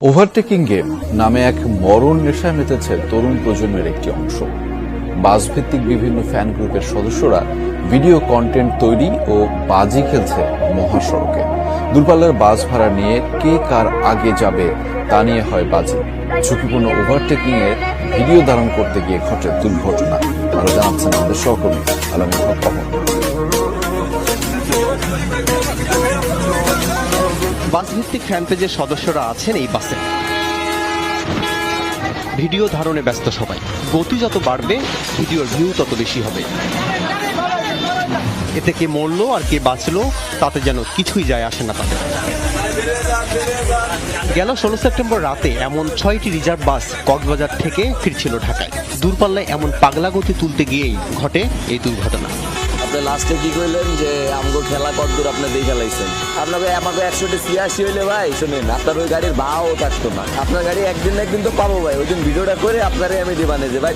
Overtaking game নামে এক মরণ নেশায় মেতেছে তরুণ প্রজন্মের একটি অংশ। বাসভিত্তিক বিভিন্ন ফ্যান গ্রুপের সদস্যরা ভিডিও কন্টেন্ট তৈরি ও বাজি খেলছে মহাসড়কে। দূরপাল্লার বাস ভাড়া নিয়ে কে কার আগে যাবে তা নিয়ে হয় বাজি। ঝুঁকিপূর্ণ ওভারটেকিং এর ভিডিও ধারণ করতে গিয়ে ঘটে দুর্ঘটনা। আরো জানাচ্ছেন আমাদের সহকর্মী আলামিন হক অমর। বাসভিত্তিক ফ্যান পেজের সদস্যরা আছেন এই বাসে। ভিডিও ধারণে ব্যস্ত সবাই। গতি যত বাড়বে ভিডিওর ভিউ তত বেশি হবে। এতে কে মরলো আর কে বাঁচলো তাতে যেন কিছুই যায় আসে না তাদের। গেল 16 সেপ্টেম্বর রাতে এমন 6টি রিজার্ভ বাস কক্সবাজার থেকে ফিরছিল ঢাকায়। দূরপাল্লায় এমন পাগলা গতি তুলতে গিয়েই ঘটে এই দুর্ঘটনা। আপনি লাস্টে কি কইলেন যে আমগো খেলা কতদূর আপনি দিয়ে খেলাইছেন? আপনাকে আমাকে 180 হইলে ভাই শুনেন, আপনার ওই গাড়ির ভাও থাকতো না। আপনার গাড়ি একদিন না একদিন তো পাবো ভাই। ওই দিন ভিডিওটা করে আপনারে আমি দিবানে যে ভাই